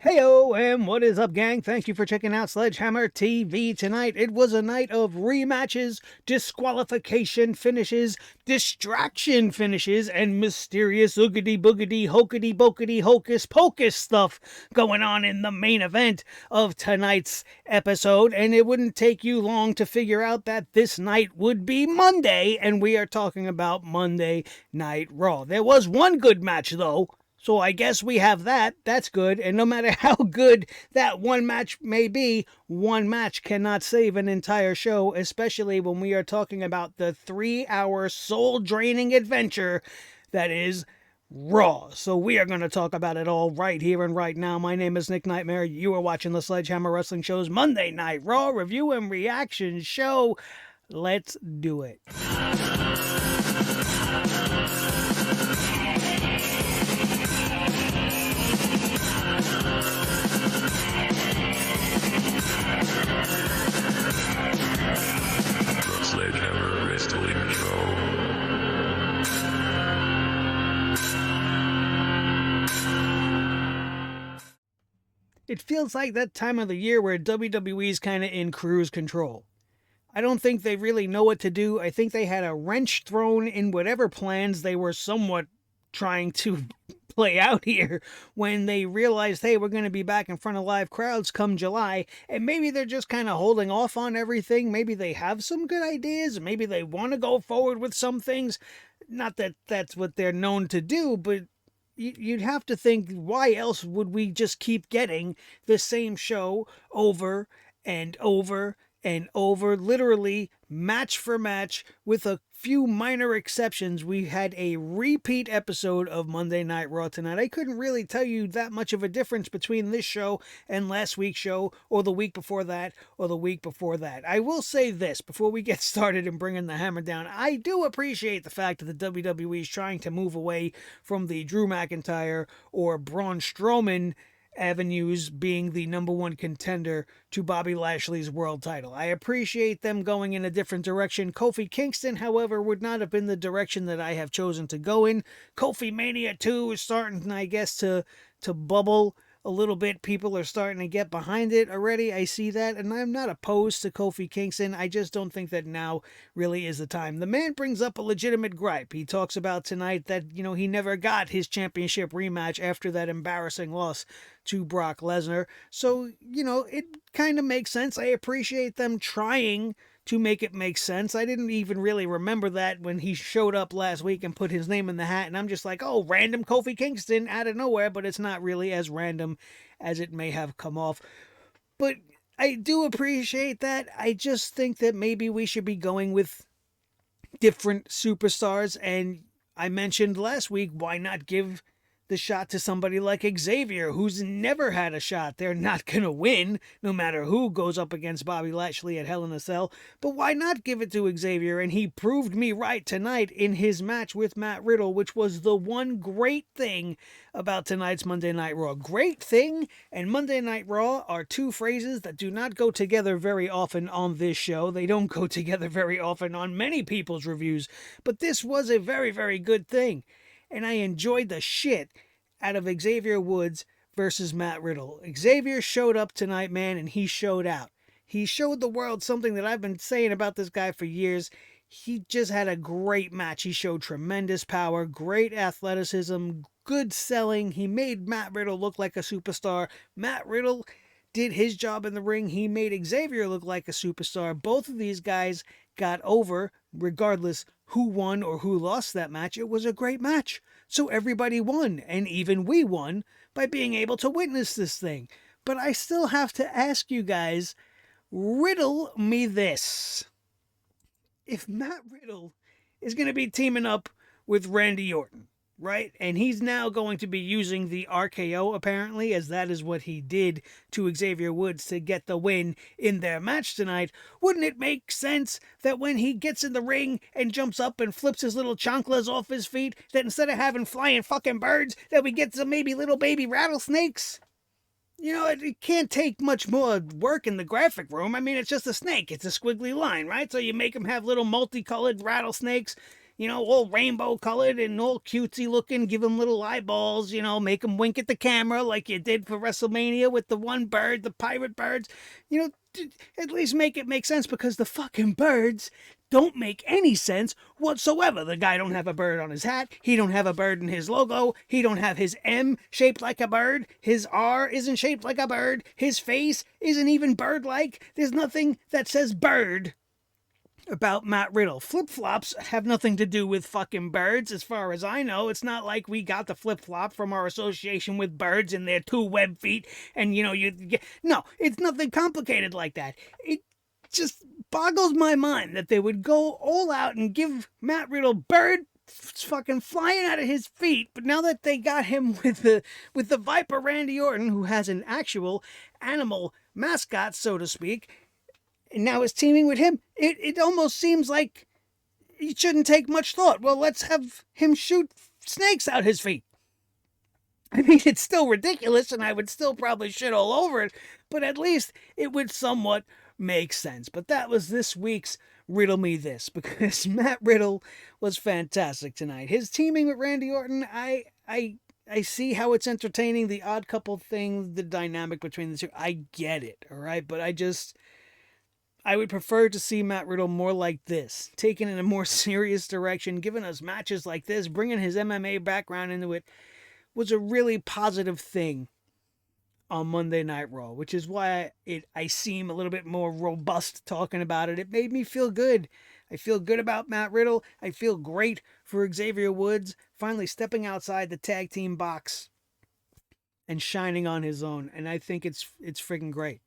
Heyo, and what is up, gang? Thank you for checking out Sledgehammer TV tonight. It was a night of rematches, disqualification finishes, distraction finishes, and mysterious oogity boogity hokety bokety hocus pocus stuff going on in the main event of tonight's episode. And it wouldn't take you long to figure out that this night would be Monday, and we are talking about Monday Night Raw. There was one good match, though. So I guess we have that. That's good. And no matter how good that one match may be, one match cannot save an entire show, especially when we are talking about the 3-hour soul-draining adventure that is Raw. So we are going to talk about it all right here and right now. My name is Nick Nightmare. You are watching the Sledgehammer Wrestling Show's Monday Night Raw review and reaction show. Let's do it. Sledgehammer Wrestling Show. It feels like that time of the year where WWE's kind of in cruise control. I don't think they really know what to do. I think they had a wrench thrown in whatever plans they were somewhat trying to play out here when they realized, hey, we're going to be back in front of live crowds come July, and maybe they're just kind of holding off on everything. Maybe they have some good ideas. Maybe they want to go forward with some things. Not that that's what they're known to do, but you'd have to think, why else would we just keep getting the same show over and over and over, literally match for match, with a few minor exceptions? We had a repeat episode of Monday Night Raw tonight. I couldn't really tell you that much of a difference between this show and last week's show, or the week before that, or the week before that. I will say this before we get started and bringing the hammer down. I do appreciate the fact that the WWE is trying to move away from the Drew McIntyre or Braun Strowman avenues being the number one contender to Bobby Lashley's world title. I appreciate them going in a different direction. Kofi Kingston, however, would not have been the direction that I have chosen to go in. Kofi Mania 2 is starting, I guess, to bubble a little bit. People are starting to get behind it already. I see that, and I'm not opposed to Kofi Kingston. I just don't think that now really is the time. The man brings up a legitimate gripe. He talks about tonight that, he never got his championship rematch after that embarrassing loss to Brock Lesnar. So, it kind of makes sense. I appreciate them trying to make it make sense. I didn't even really remember that when he showed up last week and put his name in the hat, and I'm just like, oh, random Kofi Kingston out of nowhere, but it's not really as random as it may have come off. But I do appreciate that. I just think that maybe we should be going with different superstars, and I mentioned last week, why not give the shot to somebody like Xavier, who's never had a shot. They're not going to win, no matter who goes up against Bobby Lashley at Hell in a Cell. But why not give it to Xavier? And he proved me right tonight in his match with Matt Riddle, which was the one great thing about tonight's Monday Night Raw. Great thing and Monday Night Raw are two phrases that do not go together very often on this show. They don't go together very often on many people's reviews. But this was a very, very good thing. And I enjoyed the shit out of Xavier Woods versus Matt Riddle. Xavier showed up tonight, man, and he showed out. He showed the world something that I've been saying about this guy for years. He just had a great match. He showed tremendous power, great athleticism, good selling. He made Matt Riddle look like a superstar. Matt Riddle did his job in the ring. He made Xavier look like a superstar. Both of these guys got over, regardless who won or who lost that match. It was a great match. So everybody won, and even we won by being able to witness this thing. But I still have to ask you guys, riddle me this. If Matt Riddle is going to be teaming up with Randy Orton, right? And he's now going to be using the RKO, apparently, as that is what he did to Xavier Woods to get the win in their match tonight. Wouldn't it make sense that when he gets in the ring and jumps up and flips his little chanclas off his feet, that instead of having flying fucking birds, that we get some maybe little baby rattlesnakes? It can't take much more work in the graphic room. I mean, it's just a snake. It's a squiggly line, right? So you make them have little multicolored rattlesnakes. all rainbow colored and all cutesy looking, give him little eyeballs, make him wink at the camera like you did for WrestleMania with the one bird, the pirate birds. At least make it make sense, because the fucking birds don't make any sense whatsoever. The guy don't have a bird on his hat. He don't have a bird in his logo. He don't have his M shaped like a bird. His R isn't shaped like a bird. His face isn't even bird-like. There's nothing that says bird about Matt Riddle. Flip-flops have nothing to do with fucking birds, as far as I know. It's not like we got the flip-flop from our association with birds and their 2 web feet, and no, it's nothing complicated like that. It just boggles my mind that they would go all out and give Matt Riddle bird fucking flying out of his feet, but now that they got him with the Viper Randy Orton, who has an actual animal mascot, so to speak, and now is teaming with him, it almost seems like he shouldn't take much thought. Well, let's have him shoot snakes out his feet. I mean, it's still ridiculous, and I would still probably shit all over it, but at least it would somewhat make sense. But that was this week's Riddle Me This, because Matt Riddle was fantastic tonight. His teaming with Randy Orton, I see how it's entertaining, the odd couple thing, the dynamic between the two. I get it, all right? But I would prefer to see Matt Riddle more like this, taken in a more serious direction, giving us matches like this, bringing his MMA background into it, was a really positive thing on Monday Night Raw, which is why I seem a little bit more robust talking about it. It made me feel good. I feel good about Matt Riddle. I feel great for Xavier Woods finally stepping outside the tag team box and shining on his own, and I think it's freaking great.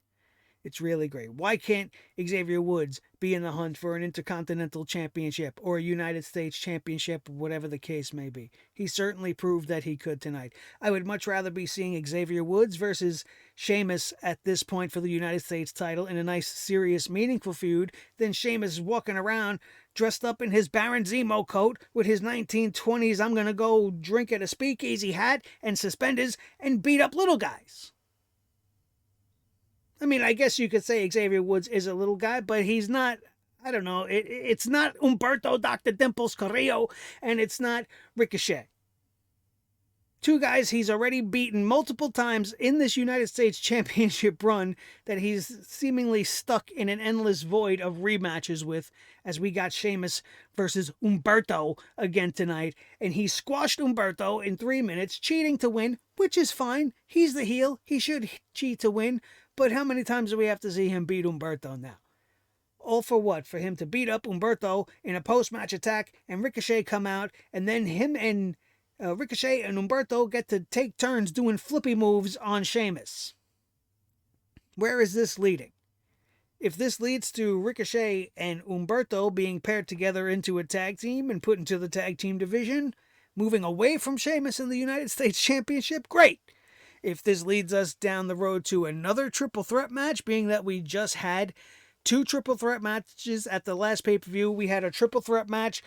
It's really great. Why can't Xavier Woods be in the hunt for an Intercontinental Championship or a United States Championship, whatever the case may be? He certainly proved that he could tonight. I would much rather be seeing Xavier Woods versus Sheamus at this point for the United States title in a nice, serious, meaningful feud than Sheamus walking around dressed up in his Baron Zemo coat with his 1920s I'm gonna go drink at a speakeasy hat and suspenders and beat up little guys. I mean, I guess you could say Xavier Woods is a little guy, but he's not, I don't know, it's not Humberto Dr. Dimples Carrillo, and it's not Ricochet. 2 guys he's already beaten multiple times in this United States Championship run that he's seemingly stuck in an endless void of rematches with, as we got Sheamus versus Humberto again tonight, and he squashed Humberto in 3 minutes, cheating to win, which is fine. He's the heel. He should cheat to win. But how many times do we have to see him beat Humberto now? All for what? For him to beat up Humberto in a post-match attack and Ricochet come out, and then him and Ricochet and Humberto get to take turns doing flippy moves on Sheamus. Where is this leading? If this leads to Ricochet and Humberto being paired together into a tag team and put into the tag team division, moving away from Sheamus in the United States Championship, great. If this leads us down the road to another triple threat match, being that we just had 2 triple threat matches at the last pay-per-view, we had a triple threat match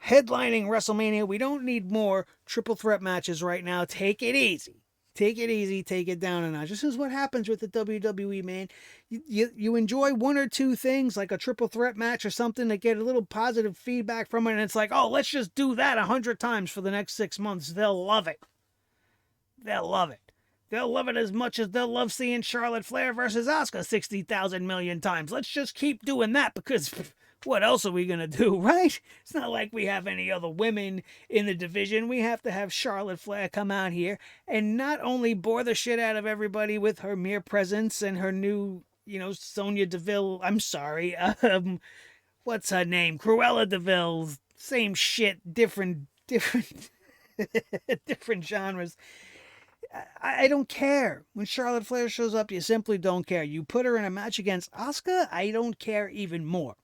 headlining WrestleMania. We don't need more triple threat matches right now. Take it easy. Take it easy. Take it down a notch. This is what happens with the WWE, man. You enjoy 1 or 2 things, like a triple threat match or something, that get a little positive feedback from it, and it's like, oh, let's just do that 100 times for the next 6 months. They'll love it. They'll love it. They'll love it as much as they'll love seeing Charlotte Flair versus Asuka 60,000 million times. Let's just keep doing that, because what else are we going to do, right? It's not like we have any other women in the division. We have to have Charlotte Flair come out here and not only bore the shit out of everybody with her mere presence and her new, Sonya Deville, I'm sorry, what's her name? Cruella Deville, same shit, different different genres. I don't care. When Charlotte Flair shows up, you simply don't care. You put her in a match against Asuka, I don't care even more.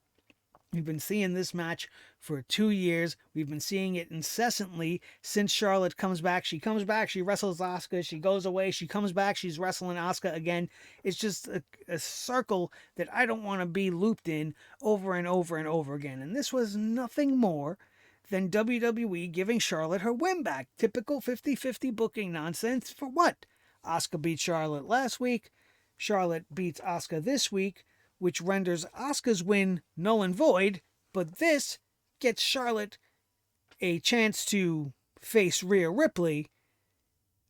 We've been seeing this match for 2 years. We've been seeing it incessantly since Charlotte comes back. She comes back, she wrestles Asuka, she goes away, she comes back, she's wrestling Asuka again. It's just a circle that I don't want to be looped in over and over and over again. And this was nothing more than WWE giving Charlotte her win back. Typical 50-50 booking nonsense. For what? Asuka beat Charlotte last week. Charlotte beats Asuka this week, which renders Asuka's win null and void, but this gets Charlotte a chance to face Rhea Ripley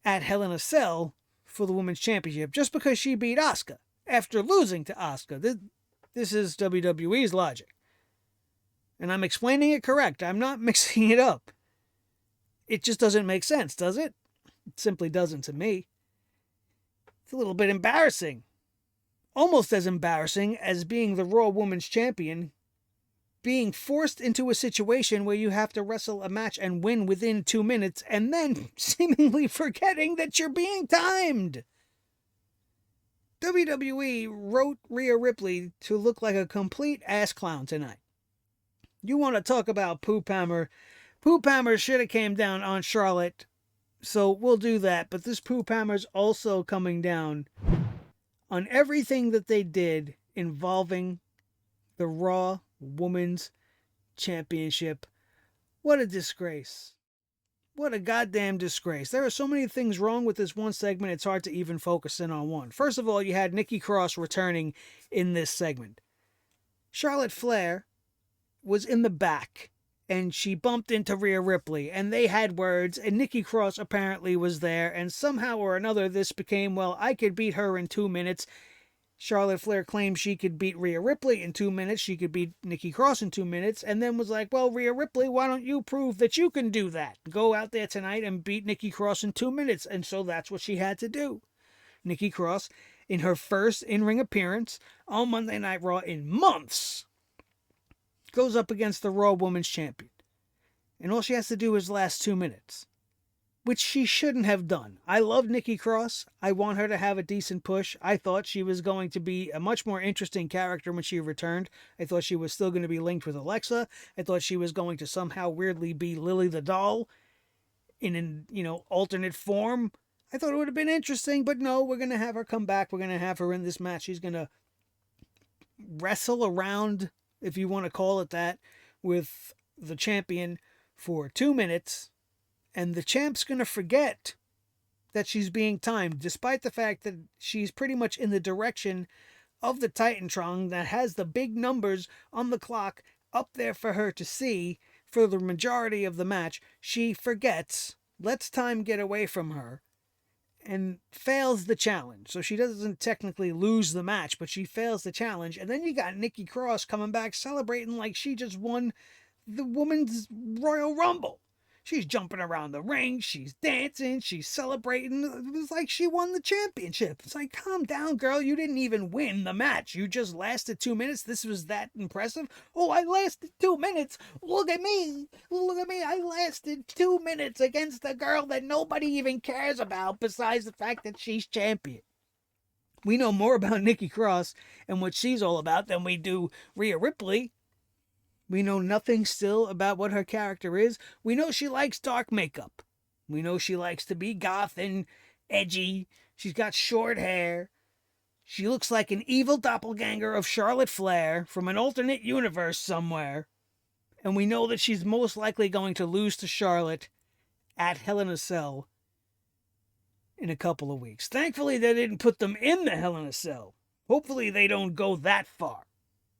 at Hell in a Cell for the Women's Championship just because she beat Asuka after losing to Asuka. This is WWE's logic. And I'm explaining it correct. I'm not mixing it up. It just doesn't make sense, does it? It simply doesn't to me. It's a little bit embarrassing. Almost as embarrassing as being the Raw Women's Champion, being forced into a situation where you have to wrestle a match and win within 2 minutes, and then seemingly forgetting that you're being timed. WWE wrote Rhea Ripley to look like a complete ass clown tonight. You want to talk about poop hammer? Poop hammer should have came down on Charlotte, so we'll do that. But this poop hammer's also coming down on everything that they did involving the Raw Women's Championship. What a disgrace. What a goddamn disgrace. There are so many things wrong with this one segment, it's hard to even focus in on one. First of all, you had Nikki Cross returning in this segment. Charlotte Flair was in the back, and she bumped into Rhea Ripley, and they had words, and Nikki Cross apparently was there, and somehow or another this became, well, I could beat her in 2 minutes. Charlotte Flair claimed she could beat Rhea Ripley in 2 minutes, she could beat Nikki Cross in 2 minutes, and then was like, well, Rhea Ripley, why don't you prove that you can do that? Go out there tonight and beat Nikki Cross in 2 minutes, and so that's what she had to do. Nikki Cross, in her first in-ring appearance on Monday Night Raw in months, goes up against the Raw Women's Champion. And all she has to do is last 2 minutes, which she shouldn't have done. I love Nikki Cross. I want her to have a decent push. I thought she was going to be a much more interesting character when she returned. I thought she was still going to be linked with Alexa. I thought she was going to somehow weirdly be Lily the Doll in an, alternate form. I thought it would have been interesting, but no, we're going to have her come back. We're going to have her in this match. She's going to wrestle around, if you want to call it that, with the champion for 2 minutes, and the champ's going to forget that she's being timed, despite the fact that she's pretty much in the direction of the Titantron that has the big numbers on the clock up there for her to see for the majority of the match. She forgets, lets time get away from her, and fails the challenge. So she doesn't technically lose the match, but she fails the challenge. And then you got Nikki Cross coming back celebrating like she just won the Women's Royal Rumble. She's jumping around the ring, she's dancing, she's celebrating. It was like she won the championship. It's like, calm down, girl. You didn't even win the match. You just lasted 2 minutes. This was that impressive? Oh, I lasted 2 minutes. Look at me. Look at me. I lasted 2 minutes against a girl that nobody even cares about besides the fact that she's champion. We know more about Nikki Cross and what she's all about than we do Rhea Ripley. We know nothing still about what her character is. We know she likes dark makeup. We know she likes to be goth and edgy. She's got short hair. She looks like an evil doppelganger of Charlotte Flair from an alternate universe somewhere. And we know that she's most likely going to lose to Charlotte at Hell in a Cell in a couple of weeks. Thankfully, they didn't put them in the Hell in a Cell. Hopefully, they don't go that far,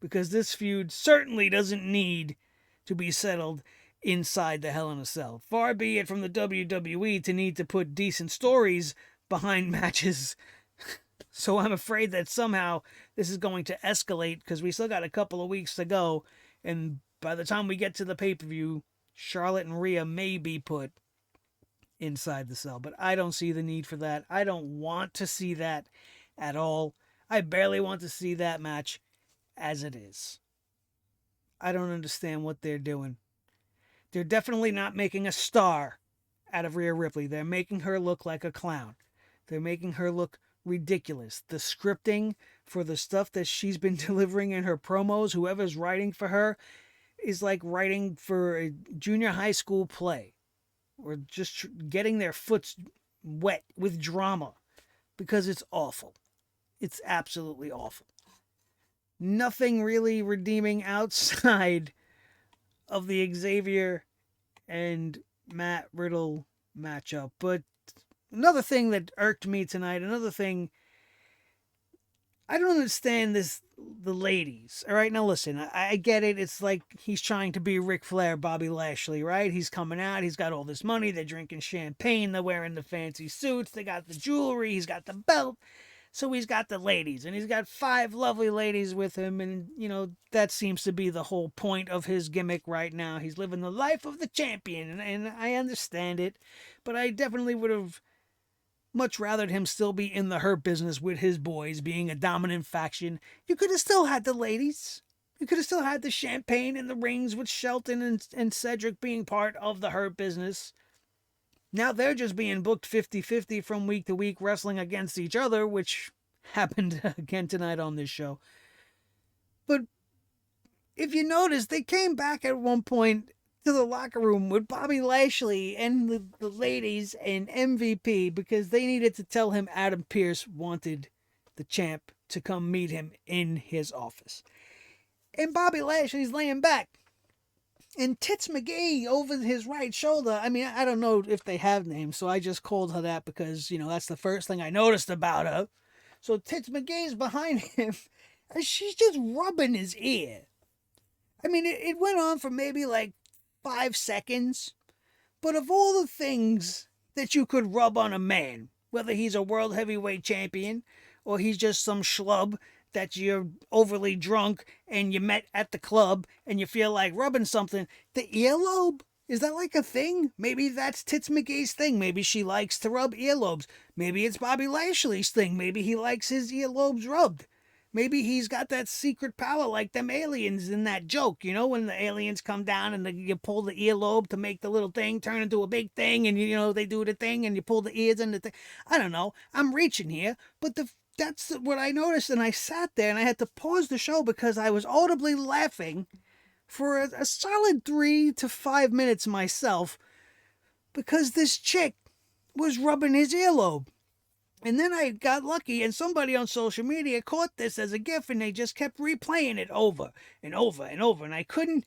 because this feud certainly doesn't need to be settled inside the Hell in a Cell. Far be it from the WWE to need to put decent stories behind matches. So I'm afraid that somehow this is going to escalate, because we still got a couple of weeks to go, and by the time we get to the pay-per-view, Charlotte and Rhea may be put inside the cell. But I don't see the need for that. I don't want to see that at all. I barely want to see that match as it is. I don't understand what they're doing. They're definitely not making a star out of Rhea Ripley. They're making her look like a clown. They're making her look ridiculous. The scripting for the stuff that she's been delivering in her promos, whoever's writing for her, is like writing for a junior high school play, or just getting their foots wet with drama, because it's awful. It's absolutely awful. Nothing really redeeming outside of the Xavier and Matt Riddle matchup. But another thing that irked me tonight, I don't understand this the ladies. All right, now listen, I get it. It's like he's trying to be Ric Flair, Bobby Lashley, right? He's coming out. He's got all this money. They're drinking champagne. They're wearing the fancy suits. They got the jewelry. He's got the belt. So he's got the ladies, and he's got 5 lovely ladies with him, and, that seems to be the whole point of his gimmick right now. He's living the life of the champion, and I understand it, but I definitely would have much rather him still be in the Hurt Business with his boys, being a dominant faction. You could have still had the ladies. You could have still had the champagne and the rings with Shelton and Cedric being part of the Hurt Business. Now they're just being booked 50-50 from week to week, wrestling against each other, which happened again tonight on this show. But if you notice, they came back at one point to the locker room with Bobby Lashley and the ladies and MVP because they needed to tell him Adam Pearce wanted the champ to come meet him in his office. And Bobby Lashley's laying back. And Tits McGee over his right shoulder. I mean, I don't know if they have names, so I just called her that because, that's the first thing I noticed about her. So Tits McGee's behind him, and she's just rubbing his ear. I mean, it went on for maybe like 5 seconds. But of all the things that you could rub on a man, whether he's a world heavyweight champion or he's just some schlub that you're overly drunk and you met at the club and you feel like rubbing something, the earlobe, is that like a thing? Maybe that's Tits McGee's thing. Maybe she likes to rub earlobes. Maybe it's Bobby Lashley's thing. Maybe he likes his earlobes rubbed. Maybe he's got that secret power like them aliens in that joke, when the aliens come down and you pull the earlobe to make the little thing turn into a big thing and, they do the thing and you pull the ears and the thing. I don't know. I'm reaching here, but that's what I noticed, and I sat there and I had to pause the show because I was audibly laughing for a solid 3 to 5 minutes myself because this chick was rubbing his earlobe. And then I got lucky and somebody on social media caught this as a gif and they just kept replaying it over and over and over. And I couldn't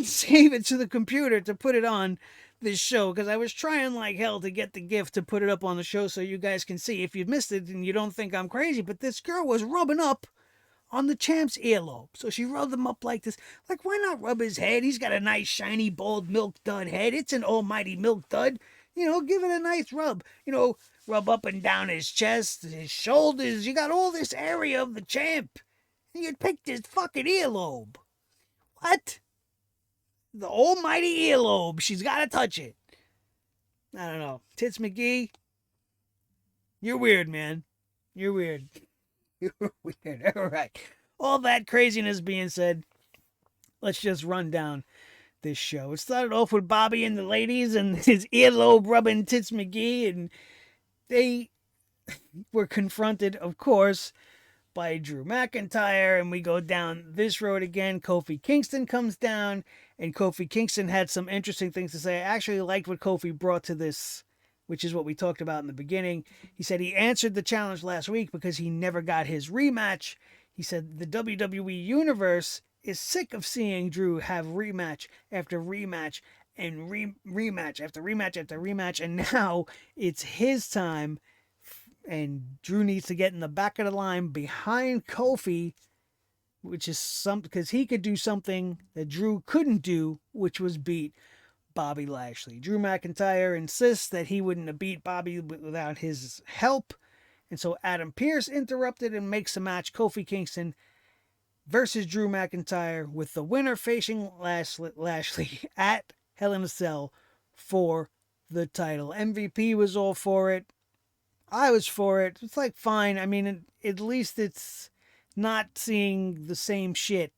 save it to the computer to put it on this show because I was trying like hell to get the gift to put it up on the show so you guys can see. If you've missed it and you don't think I'm crazy, but this girl was rubbing up on the champ's earlobe. So she rubbed him up like this. Like, why not rub his head? He's got a nice, shiny, bald milk dud head. It's an almighty milk dud. Give it a nice rub. Rub up and down his chest, his shoulders. You got all this area of the champ. And you picked his fucking earlobe. What? The almighty earlobe. She's got to touch it. I don't know. Tits McGee, you're weird, man. You're weird. You're weird. All right. All that craziness being said, let's just run down this show. It started off with Bobby and the ladies and his earlobe rubbing Tits McGee, and they were confronted, of course, by Drew McIntyre, and we go down this road again. Kofi Kingston comes down, and Kofi Kingston had some interesting things to say. I actually liked what Kofi brought to this, which is what we talked about in the beginning. He said he answered the challenge last week because he never got his rematch. He said the WWE Universe is sick of seeing Drew have rematch after rematch and rematch after rematch after rematch, and now it's his time. And Drew needs to get in the back of the line behind Kofi, which is because he could do something that Drew couldn't do, which was beat Bobby Lashley. Drew McIntyre insists that he wouldn't have beat Bobby without his help. And so Adam Pearce interrupted and makes a match, Kofi Kingston versus Drew McIntyre, with the winner facing Lashley at Hell in a Cell for the title. MVP was all for it. I was for it. It's like, fine. I mean, at least it's not seeing the same shit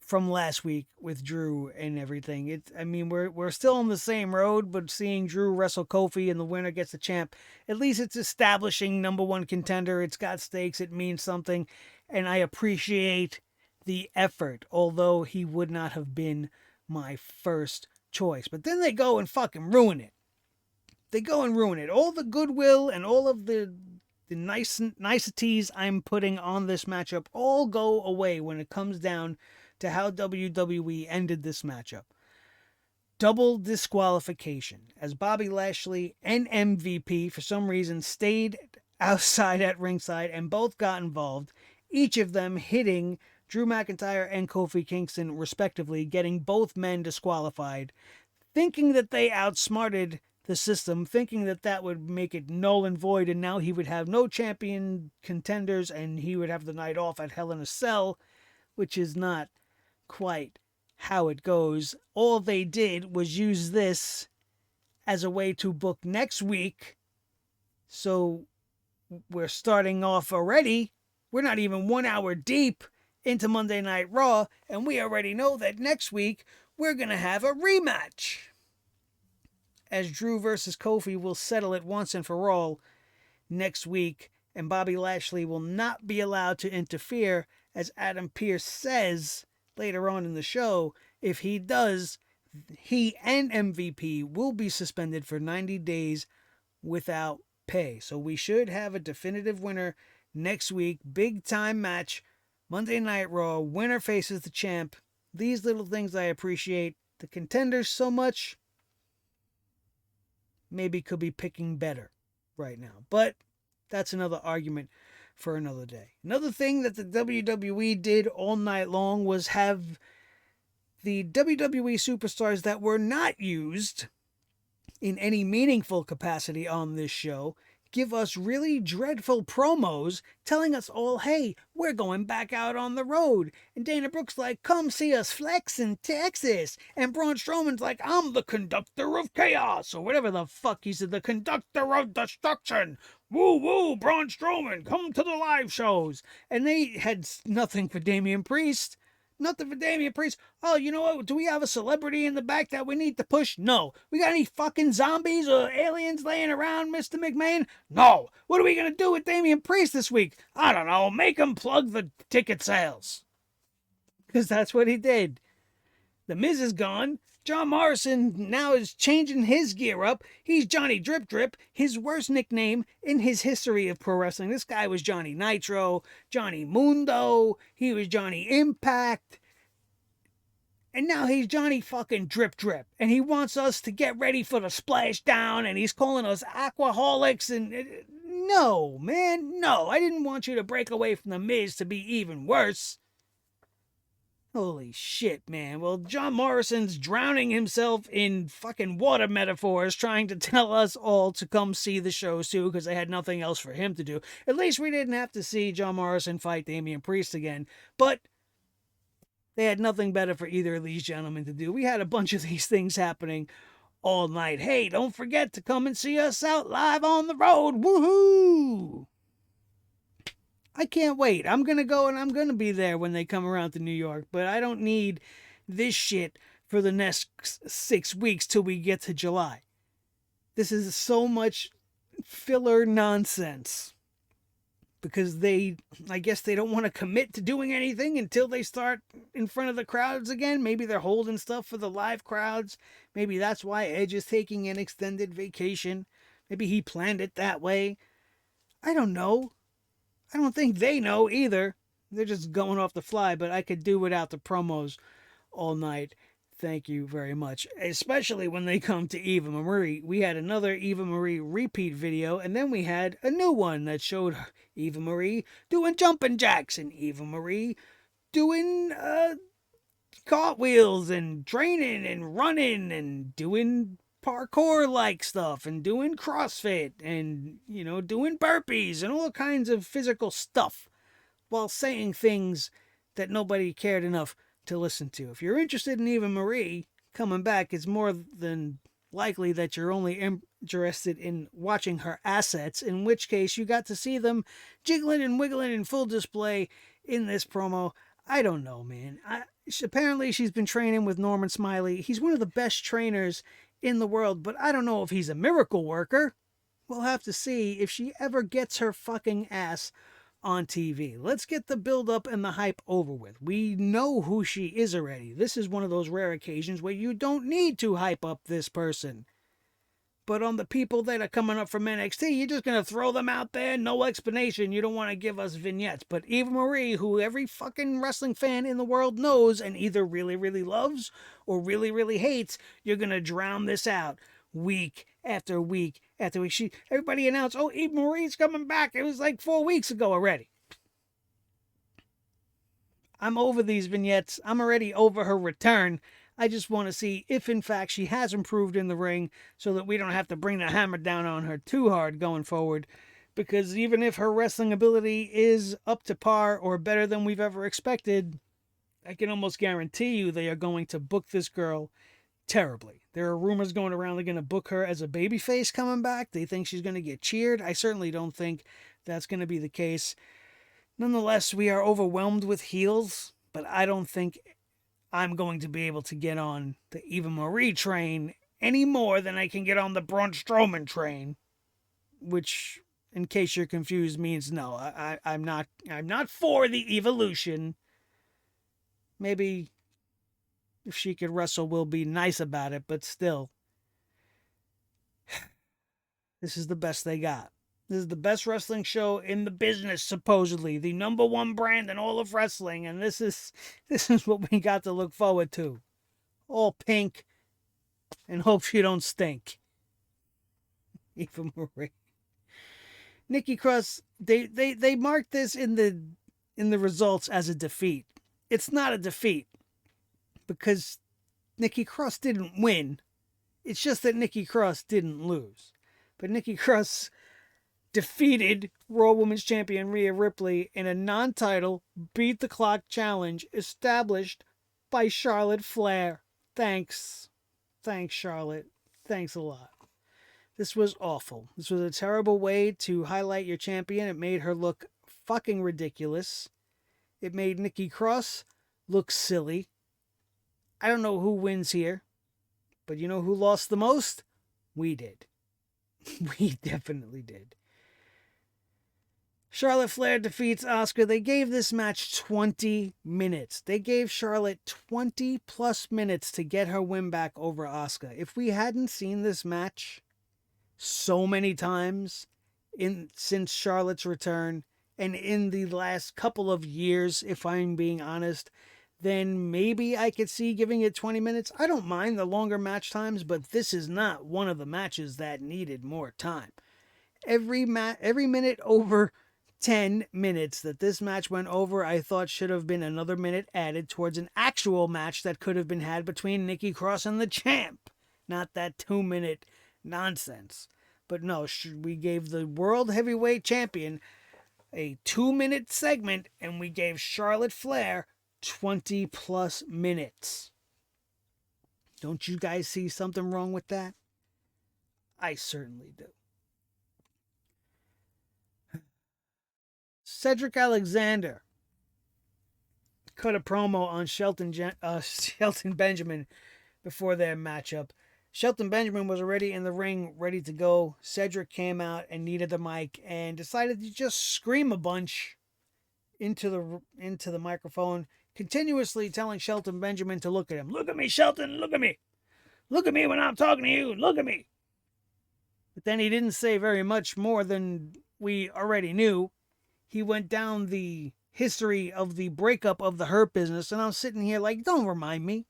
from last week with Drew and everything. We're still on the same road, but seeing Drew wrestle Kofi and the winner gets the champ, at least it's establishing number one contender. It's got stakes. It means something. And I appreciate the effort, although he would not have been my first choice. But then they go and fucking ruin it. They go and ruin it. All the goodwill and all of the niceties I'm putting on this matchup all go away when it comes down to how WWE ended this matchup. Double disqualification, as Bobby Lashley and MVP for some reason stayed outside at ringside and both got involved. each of them hitting Drew McIntyre and Kofi Kingston, respectively, getting both men disqualified, thinking that they outsmarted the system, thinking that that would make it null and void, and now he would have no champion contenders and he would have the night off at Hell in a Cell, which is not quite how it goes. All they did was use this as a way to book next week. So we're starting off already. We're not even 1 hour deep into Monday Night Raw, and we already know that next week we're going to have a rematch, as Drew versus Kofi will settle it once and for all next week, and Bobby Lashley will not be allowed to interfere, as Adam Pearce says later on in the show. If he does, he and MVP will be suspended for 90 days without pay. So we should have a definitive winner next week. Big time match, Monday Night Raw. Winner faces the champ. These little things I appreciate. The contenders so much, maybe could be picking better right now. But that's another argument for another day. Another thing that the WWE did all night long was have the WWE superstars that were not used in any meaningful capacity on this show give us really dreadful promos telling us all, hey, we're going back out on the road. And Dana Brooke's like, come see us flex in Texas. And Braun Strowman's like, I'm the conductor of chaos. Or whatever the fuck he said, the conductor of destruction. Woo woo, Braun Strowman, come to the live shows. And they had nothing for Damian Priest. Nothing for Damian Priest. Oh, you know what? Do we have a celebrity in the back that we need to push? No. We got any fucking zombies or aliens laying around, Mr. McMahon? No. What are we going to do with Damian Priest this week? I don't know. Make him plug the ticket sales. Because that's what he did. The Miz is gone. John Morrison now is changing his gear up. He's Johnny Drip Drip, his worst nickname in his history of pro wrestling. This guy was Johnny Nitro, Johnny Mundo, he was Johnny Impact, and now he's Johnny fucking Drip Drip. And he wants us to get ready for the splashdown, and he's calling us aquaholics, and no, man, no. I didn't want you to break away from the Miz to be even worse. Holy shit, man. Well, John Morrison's drowning himself in fucking water metaphors trying to tell us all to come see the show too, because they had nothing else for him to do. At least we didn't have to see John Morrison fight Damian Priest again. But they had nothing better for either of these gentlemen to do. We had a bunch of these things happening all night. Hey, don't forget to come and see us out live on the road. Woohoo! I can't wait. I'm going to go and I'm going to be there when they come around to New York. But I don't need this shit for the next 6 weeks till we get to July. This is so much filler nonsense. Because I guess they don't want to commit to doing anything until they start in front of the crowds again. Maybe they're holding stuff for the live crowds. Maybe that's why Edge is taking an extended vacation. Maybe he planned it that way. I don't know. I don't think they know either. They're just going off the fly, but I could do without the promos all night. Thank you very much. Especially when they come to Eva Marie. We had another Eva Marie repeat video, and then we had a new one that showed Eva Marie doing jumping jacks, and Eva Marie doing cartwheels and training and running and doing parkour-like stuff and doing CrossFit and, doing burpees and all kinds of physical stuff while saying things that nobody cared enough to listen to. If you're interested in Eva Marie coming back, it's more than likely that you're only interested in watching her assets, in which case you got to see them jiggling and wiggling in full display in this promo. I don't know, man. Apparently she's been training with Norman Smiley. He's one of the best trainers in the world, but I don't know if he's a miracle worker. We'll have to see if she ever gets her fucking ass on TV. Let's get the build-up and the hype over with. We know who she is already. This is one of those rare occasions where you don't need to hype up this person. But on the people that are coming up from NXT, you're just going to throw them out there, no explanation. You don't want to give us vignettes. But Eva Marie, who every fucking wrestling fan in the world knows and either really, really loves or really, really hates, you're going to drown this out week after week after week. Everybody announced, oh, Eva Marie's coming back. It was like 4 weeks ago already. I'm over these vignettes. I'm already over her return. I just want to see if, in fact, she has improved in the ring so that we don't have to bring the hammer down on her too hard going forward. Because even if her wrestling ability is up to par or better than we've ever expected, I can almost guarantee you they are going to book this girl terribly. There are rumors going around they're going to book her as a babyface coming back. They think she's going to get cheered. I certainly don't think that's going to be the case. Nonetheless, we are overwhelmed with heels, but I don't think I'm going to be able to get on the Eva Marie train any more than I can get on the Braun Strowman train, which, in case you're confused, means no. I'm not for the evolution. Maybe if she could wrestle, we'll be nice about it, but still, this is the best they got. This is the best wrestling show in the business, supposedly. The #1 brand in all of wrestling. And this is what we got to look forward to. All pink. And hope she don't stink. Eva Marie. Nikki Cross, they marked this in the results as a defeat. It's not a defeat. Because Nikki Cross didn't win. It's just that Nikki Cross didn't lose. But Nikki Cross defeated Raw Women's Champion Rhea Ripley in a non-title Beat the Clock challenge established by Charlotte Flair. Thanks, Charlotte. Thanks a lot. This was awful. This was a terrible way to highlight your champion. It made her look fucking ridiculous. It made Nikki Cross look silly. I don't know who wins here, but you know who lost the most? We did. We definitely did. Charlotte Flair defeats Asuka. They gave this match 20 minutes. They gave Charlotte 20 plus minutes to get her win back over Asuka. If we hadn't seen this match so many times since Charlotte's return and in the last couple of years, if I'm being honest, then maybe I could see giving it 20 minutes. I don't mind the longer match times, but this is not one of the matches that needed more time. Every minute over 10 minutes that this match went over, I thought should have been another minute added towards an actual match that could have been had between Nikki Cross and the champ. Not that 2-minute nonsense. But no, we gave the World Heavyweight Champion a 2-minute segment, and we gave Charlotte Flair 20 plus minutes. Don't you guys see something wrong with that? I certainly do. Cedric Alexander cut a promo on Shelton Benjamin before their matchup. Shelton Benjamin was already in the ring, ready to go. Cedric came out and needed the mic and decided to just scream a bunch into the microphone, continuously telling Shelton Benjamin to look at him. Look at me, Shelton, look at me. Look at me when I'm talking to you. Look at me. But then he didn't say very much more than we already knew. He went down the history of the breakup of the Hurt Business, and I'm sitting here like, don't remind me.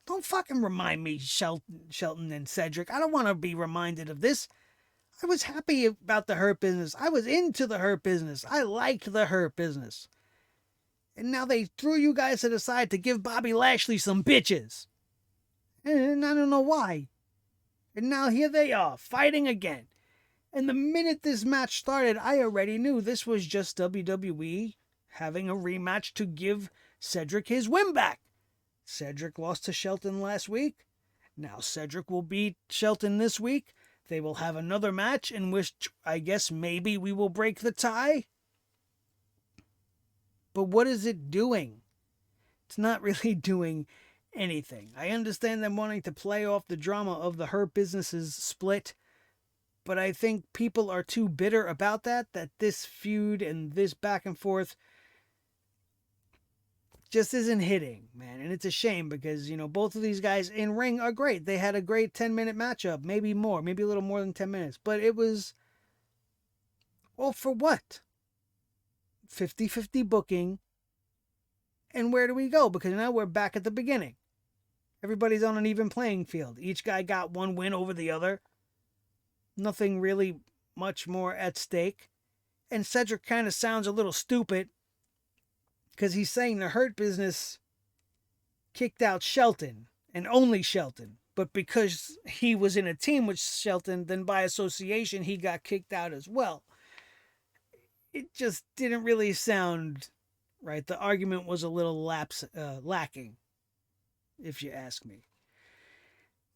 Don't fucking remind me, Shelton and Cedric. I don't want to be reminded of this. I was happy about the Hurt Business. I was into the Hurt Business. I liked the Hurt Business. And now they threw you guys to the side to give Bobby Lashley some bitches. And I don't know why. And now here they are, fighting again. And the minute this match started, I already knew this was just WWE having a rematch to give Cedric his win back. Cedric lost to Shelton last week. Now Cedric will beat Shelton this week. They will have another match in which I guess maybe we will break the tie. But what is it doing? It's not really doing anything. I understand them wanting to play off the drama of the Hurt Business's split, but I think people are too bitter about that this feud and this back and forth just isn't hitting, man. And it's a shame because, both of these guys in ring are great. They had a great 10-minute matchup, maybe more, maybe a little more than 10 minutes. But it was, well, for what? 50-50 booking. And where do we go? Because now we're back at the beginning. Everybody's on an even playing field. Each guy got one win over the other. Nothing really much more at stake. And Cedric kind of sounds a little stupid because he's saying the Hurt Business kicked out Shelton and only Shelton. But because he was in a team with Shelton, then by association, he got kicked out as well. It just didn't really sound right. The argument was a little lacking, if you ask me.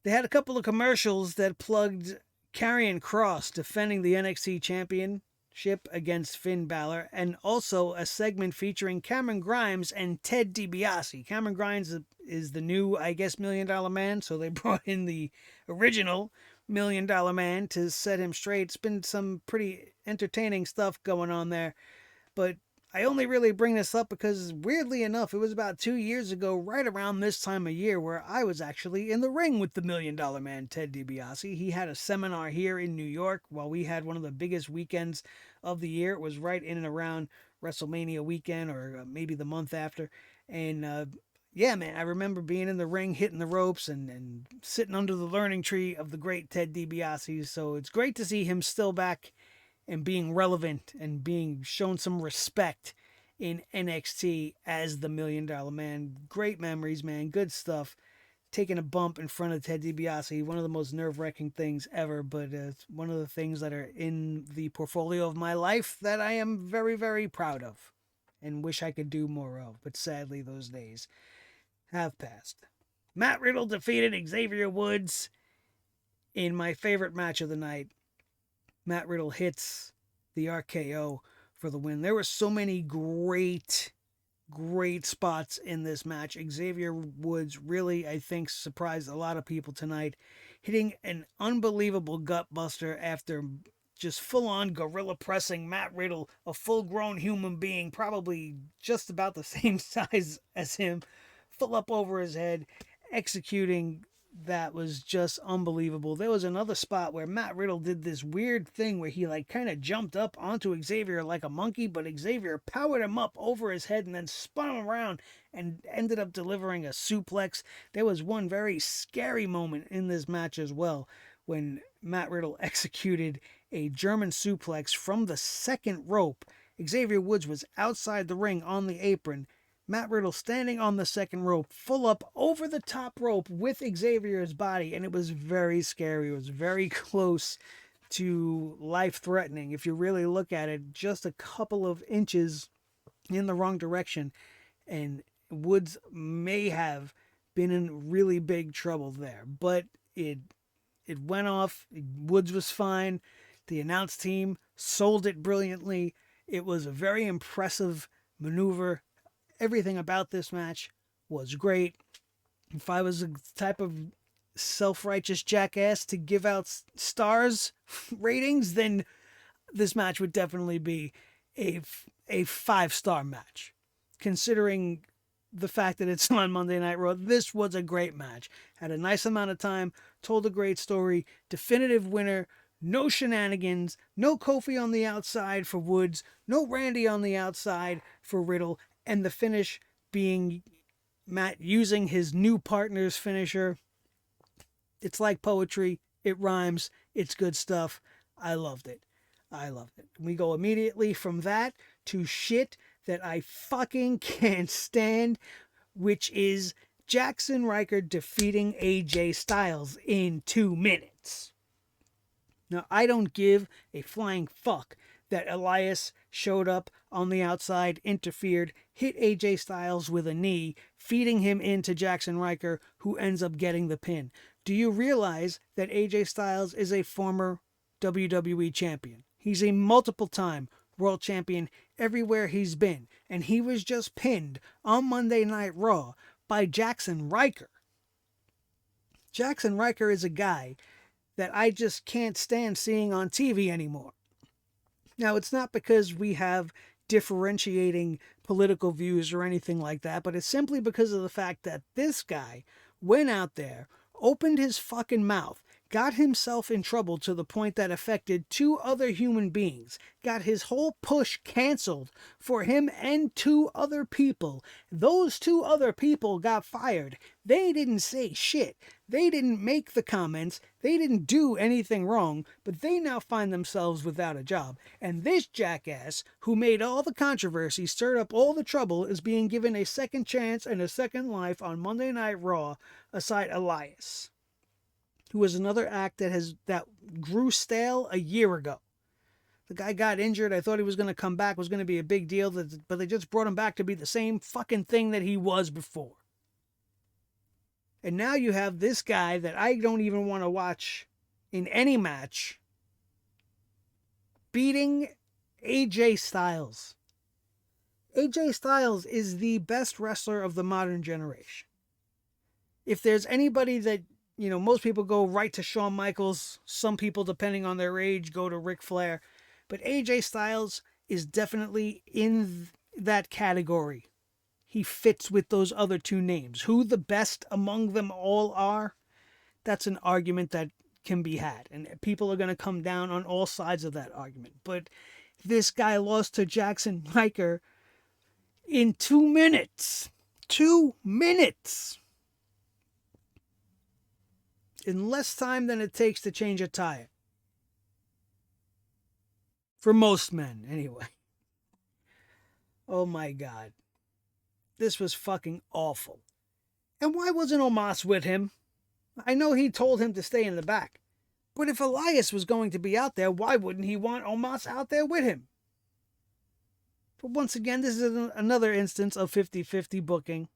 They had a couple of commercials that plugged Karrion Kross defending the NXT Championship against Finn Balor, and also a segment featuring Cameron Grimes and Ted DiBiase. Cameron Grimes is the new, I guess, $1 Million Man, so they brought in the original $1 Million Man to set him straight. It's been some pretty entertaining stuff going on there, but I only really bring this up because, weirdly enough, it was about 2 years ago, right around this time of year, where I was actually in the ring with the $1 Million Man, Ted DiBiase. He had a seminar here in New York while we had one of the biggest weekends of the year. It was right in and around WrestleMania weekend, or maybe the month after. And yeah, man, I remember being in the ring, hitting the ropes, and sitting under the learning tree of the great Ted DiBiase. So it's great to see him still back and being relevant and being shown some respect in NXT as the $1 Million Man. Great memories, man. Good stuff. Taking a bump in front of Ted DiBiase, one of the most nerve-wracking things ever, but it's one of the things that are in the portfolio of my life that I am very, very proud of and wish I could do more of. But sadly, those days have passed. Matt Riddle defeated Xavier Woods in my favorite match of the night. Matt Riddle hits the RKO for the win. There were so many great spots in this match. Xavier Woods really, I think, surprised a lot of people tonight, hitting an unbelievable gut buster after just full-on gorilla pressing Matt Riddle, a full-grown human being, probably just about the same size as him, full up over his head, executing. That was just unbelievable. There was another spot where Matt Riddle did this weird thing where he kind of jumped up onto Xavier like a monkey, but Xavier powered him up over his head and then spun him around and ended up delivering a suplex. There was one very scary moment in this match as well when Matt Riddle executed a German suplex from the second rope. Xavier Woods was outside the ring on the apron. Matt Riddle standing on the second rope, full up over the top rope with Xavier's body, and it was very scary. It was very close to life-threatening. If you really look at it, just a couple of inches in the wrong direction, and Woods may have been in really big trouble there. But it went off. Woods was fine. The announce team sold it brilliantly. It was a very impressive maneuver. Everything about this match was great. If I was the type of self-righteous jackass to give out stars ratings, then this match would definitely be a 5-star match. Considering the fact that it's on Monday Night Raw, this was a great match. Had a nice amount of time, told a great story, definitive winner, no shenanigans, no Kofi on the outside for Woods, no Randy on the outside for Riddle, and the finish being Matt using his new partner's finisher. It's like poetry. It rhymes. It's good stuff. I loved it. We go immediately from that to shit that I fucking can't stand, which is Jackson Riker defeating AJ Styles in 2 minutes. Now, I don't give a flying fuck that Elias showed up on the outside, interfered, hit AJ Styles with a knee, feeding him into Jackson Riker, who ends up getting the pin. Do you realize that AJ Styles is a former WWE champion? He's a multiple-time world champion everywhere he's been, and he was just pinned on Monday Night Raw by Jackson Riker. Jackson Riker is a guy that I just can't stand seeing on TV anymore. Now, it's not because we have differentiating political views or anything like that, but it's simply because of the fact that this guy went out there, opened his fucking mouth, got himself in trouble to the point that affected 2 other human beings, got his whole push canceled for him and 2 other people. Those 2 other people got fired. They didn't say shit. They didn't make the comments. They didn't do anything wrong, but they now find themselves without a job. And this jackass, who made all the controversy, stirred up all the trouble, is being given a second chance and a second life on Monday Night Raw, aside Elias, who was another act that grew stale a year ago. The guy got injured. I thought he was going to come back, was going to be a big deal, but they just brought him back to be the same fucking thing that he was before. And now you have this guy that I don't even want to watch in any match beating AJ Styles. AJ Styles is the best wrestler of the modern generation. If there's anybody that, most people go right to Shawn Michaels. Some people, depending on their age, go to Ric Flair. But AJ Styles is definitely in that category. He fits with those other 2 names. Who the best among them all are, that's an argument that can be had. And people are going to come down on all sides of that argument. But this guy lost to Jackson Riker in 2 minutes. 2 minutes! In less time than it takes to change a tire. For most men, anyway. Oh my God. This was fucking awful. And why wasn't Omos with him? I know he told him to stay in the back. But if Elias was going to be out there, why wouldn't he want Omos out there with him? But once again, this is another instance of 50-50 booking.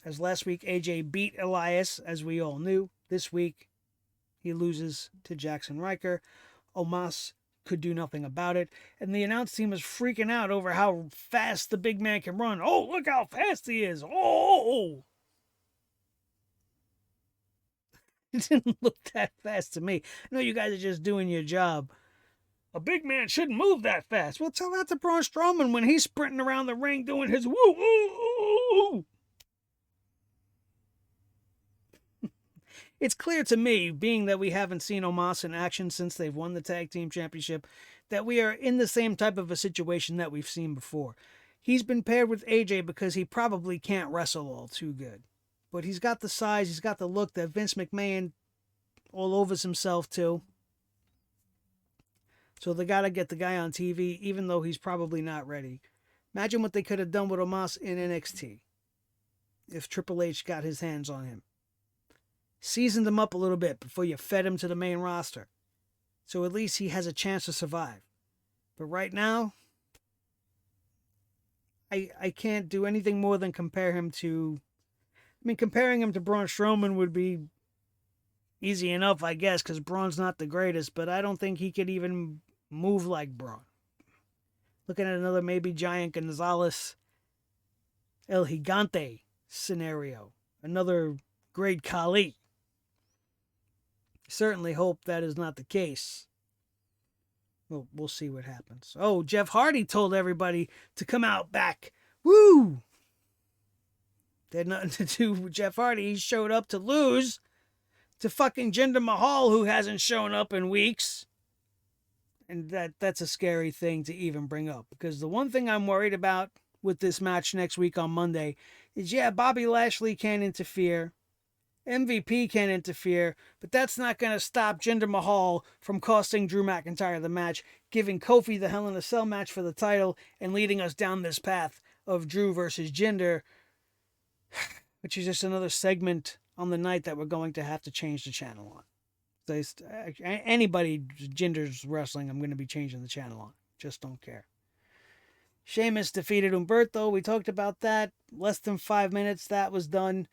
As last week, AJ beat Elias, as we all knew. This week, he loses to Jackson Riker. Omos could do nothing about it. And the announce team is freaking out over how fast the big man can run. Oh, look how fast he is. Oh! It didn't look that fast to me. I know you guys are just doing your job. A big man shouldn't move that fast. Well, tell that to Braun Strowman when he's sprinting around the ring doing his woo-woo-woo. It's clear to me, being that we haven't seen Omos in action since they've won the Tag Team Championship, that we are in the same type of a situation that we've seen before. He's been paired with AJ because he probably can't wrestle all too good. But he's got the size, he's got the look that Vince McMahon all overs himself to. So they got to get the guy on TV, even though he's probably not ready. Imagine what they could have done with Omos in NXT if Triple H got his hands on him. Seasoned him up a little bit before you fed him to the main roster. So at least he has a chance to survive. But right now, I can't do anything more than compare him to... comparing him to Braun Strowman would be easy enough, I guess, because Braun's not the greatest, but I don't think he could even move like Braun. Looking at another maybe Giant Gonzalez, El Gigante scenario. Another Great Khali. Certainly hope that is not the case. Well, we'll see what happens. Oh, Jeff Hardy told everybody to come out back. Woo! They had nothing to do with Jeff Hardy. He showed up to lose to fucking Jinder Mahal, who hasn't shown up in weeks. And that's a scary thing to even bring up. Because the one thing I'm worried about with this match next week on Monday is, Bobby Lashley can't interfere. MVP can't interfere, but that's not going to stop Jinder Mahal from costing Drew McIntyre the match, giving Kofi the Hell in a Cell match for the title, and leading us down this path of Drew versus Jinder, which is just another segment on the night that we're going to have to change the channel on. Anybody Jinder's wrestling, I'm going to be changing the channel on. Just don't care. Sheamus defeated Humberto. We talked about that. Less than 5 minutes, that was done.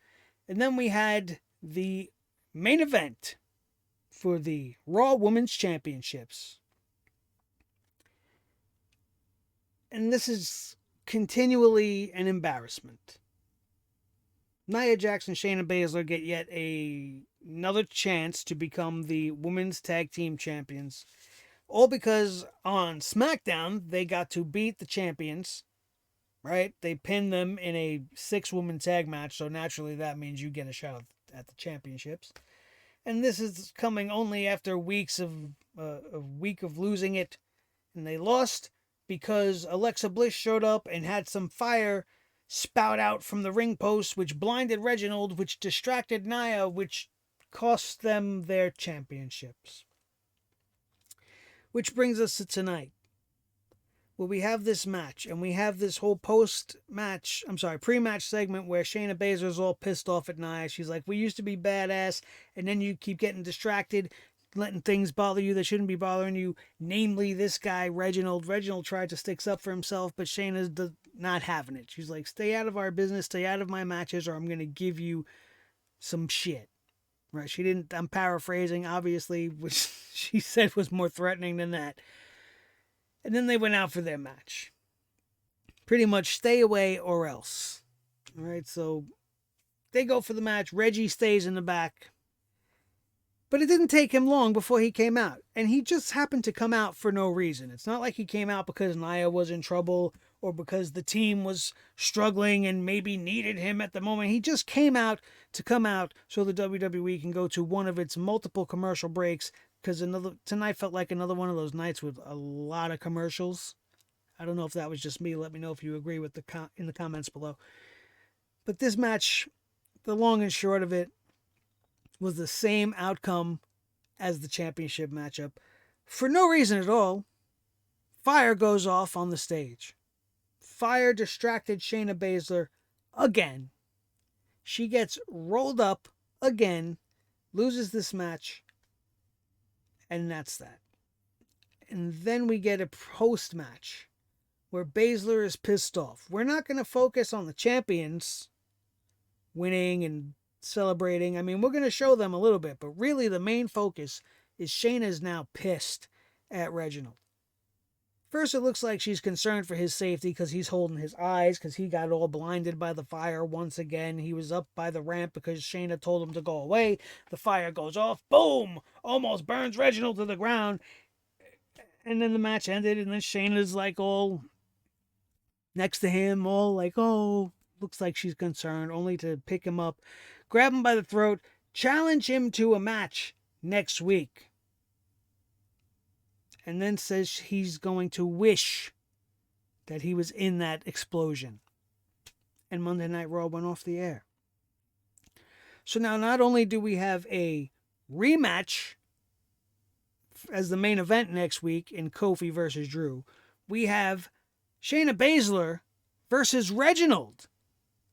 And then we had the main event for the Raw Women's Championships. And this is continually an embarrassment. Nia Jax and Shayna Baszler get yet another chance to become the Women's Tag Team Champions. All because on SmackDown, they got to beat the champions. Right? They pinned them in a 6-woman tag match, so naturally that means you get a shot at the championships. And this is coming only after weeks of a week of losing it. And they lost because Alexa Bliss showed up and had some fire spout out from the ring post, which blinded Reginald, which distracted Nia, which cost them their championships. Which brings us to tonight, where we have this match, and we have this whole pre-match segment where Shayna Baszler's all pissed off at Nia. She's like, we used to be badass, and then you keep getting distracted, letting things bother you that shouldn't be bothering you, namely this guy, Reginald. Reginald tried to stick up for himself, but Shayna's not having it. She's like, stay out of our business, stay out of my matches, or I'm going to give you some shit. Right? She didn't, I'm paraphrasing, obviously, which she said was more threatening than that. And then they went out for their match. Pretty much stay away or else. All right, so they go for the match. Reggie stays in the back. But it didn't take him long before he came out. And he just happened to come out for no reason. It's not like he came out because Nia was in trouble or because the team was struggling and maybe needed him at the moment. He just came out to come out so the WWE can go to one of its multiple commercial breaks, because tonight felt like another one of those nights with a lot of commercials. I don't know if that was just me. Let me know if you agree with in the comments below. But this match, the long and short of it, was the same outcome as the championship matchup. For no reason at all, fire goes off on the stage. Fire distracted Shayna Baszler again. She gets rolled up again, loses this match, and that's that. And then we get a post-match where Baszler is pissed off. We're not going to focus on the champions winning and celebrating. I mean, we're going to show them a little bit, but really the main focus is Shayna's now pissed at Reginald. First, it looks like she's concerned for his safety because he's holding his eyes because he got all blinded by the fire once again. He was up by the ramp because Shayna told him to go away. The fire goes off. Boom! Almost burns Reginald to the ground. And then the match ended, and then Shayna's like all next to him, all like, oh, looks like she's concerned, only to pick him up, grab him by the throat, challenge him to a match next week. And then says he's going to wish that he was in that explosion. And Monday Night Raw went off the air. So now not only do we have a rematch as the main event next week in Kofi versus Drew, we have Shayna Baszler versus Reginald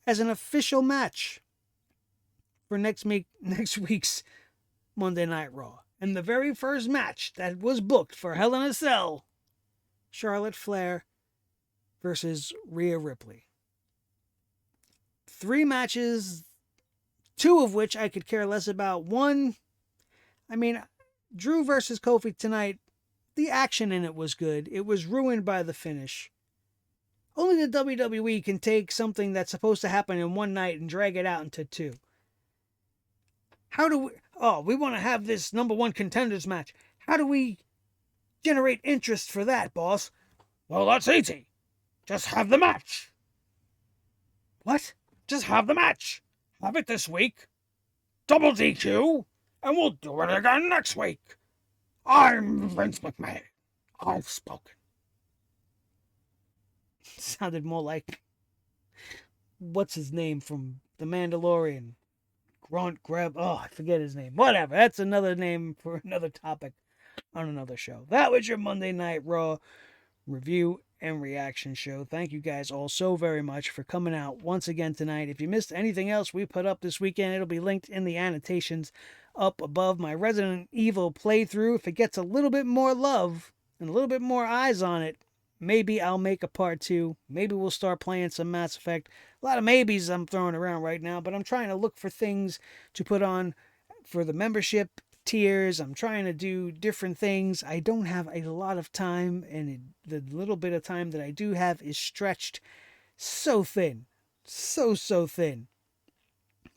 as an official match for next week's Monday Night Raw. And the very first match that was booked for Hell in a Cell, Charlotte Flair versus Rhea Ripley. 3 matches, 2 of which I could care less about. One, I mean, Drew versus Kofi tonight, the action in it was good. It was ruined by the finish. Only the WWE can take something that's supposed to happen in one night and drag it out into 2. How do we... Oh, we want to have this number 1 contenders match. How do we generate interest for that, boss? Well, that's easy. Just have the match. What? Just have the match. Have it this week. Double DQ. And we'll do it again next week. I'm Vince McMahon. I've spoken. Sounded more like... what's his name from The Mandalorian? Grab, I forget his name. Whatever, that's another name for another topic on another show. That was your Monday Night Raw review and reaction show. Thank you guys all so very much for coming out once again tonight. If you missed anything else we put up this weekend, it'll be linked in the annotations up above. My Resident Evil playthrough, if it gets a little bit more love and a little bit more eyes on it, maybe I'll make a part 2. Maybe we'll start playing some Mass Effect. A lot of maybes I'm throwing around right now, but I'm trying to look for things to put on for the membership tiers. I'm trying to do different things. I don't have a lot of time, and the little bit of time that I do have is stretched so thin. So thin.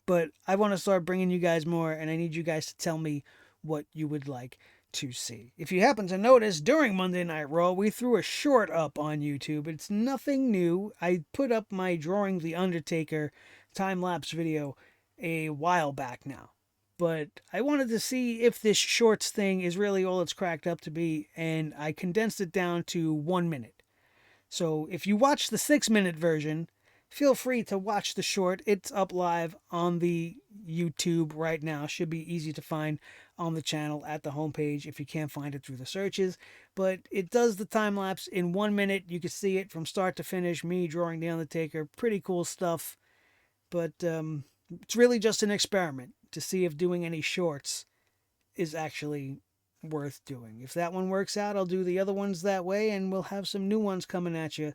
But I want to start bringing you guys more, and I need you guys to tell me what you would like to see. If you happen to notice, during Monday Night Raw, we threw a short up on YouTube. It's nothing new. I put up my Drawing the Undertaker time-lapse video a while back now. But I wanted to see if this shorts thing is really all it's cracked up to be, and I condensed it down to 1 minute. So if you watch the 6 minute version, feel free to watch the short. It's up live on the YouTube right now. Should be easy to find on the channel at the homepage if you can't find it through the searches. But it does the time lapse in 1 minute. You can see it from start to finish, me drawing The Undertaker. Pretty cool stuff. But it's really just an experiment to see if doing any shorts is actually worth doing. If that one works out, I'll do the other ones that way, and we'll have some new ones coming at you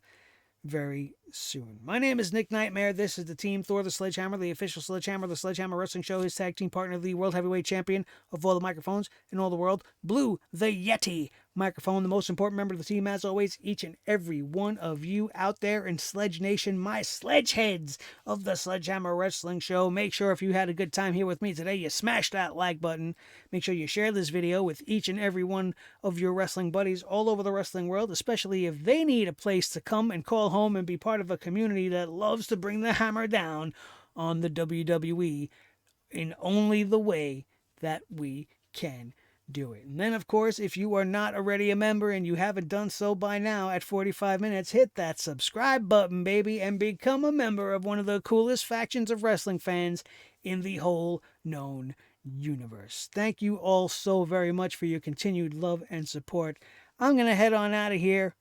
very soon. My name is Nick Nightmare. This is the Team Thor, the Sledgehammer, the official Sledgehammer, the Sledgehammer Wrestling Show, his tag team partner, the World Heavyweight Champion of all the microphones in all the world, Blue, the Yeti microphone, the most important member of the team, as always, each and every one of you out there in Sledge Nation, my sledgeheads of the Sledgehammer Wrestling Show. Make sure if you had a good time here with me today, you smash that like button. Make sure you share this video with each and every one of your wrestling buddies all over the wrestling world, especially if they need a place to come and call home and be part of a community that loves to bring the hammer down on the WWE in only the way that we can do it. And then, of course, if you are not already a member and you haven't done so by now at 45 minutes, hit that subscribe button, baby, and become a member of one of the coolest factions of wrestling fans in the whole known universe. Thank you all so very much for your continued love and support. I'm going to head on out of here,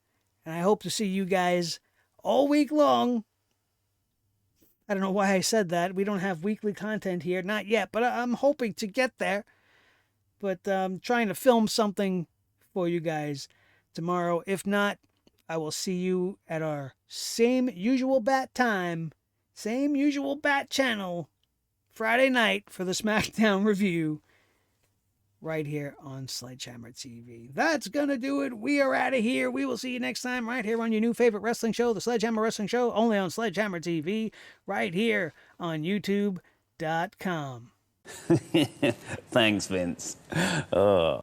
and I hope to see you guys all week long. I don't know why I said that. We don't have weekly content here, not yet, but I'm hoping to get there. But I'm trying to film something for you guys tomorrow. If not, I will see you at our same usual bat time, same usual bat channel, Friday night for the SmackDown review right here on Sledgehammer TV. That's going to do it. We are out of here. We will see you next time right here on your new favorite wrestling show, the Sledgehammer Wrestling Show, only on Sledgehammer TV, right here on YouTube.com. Thanks, Vince. Oh.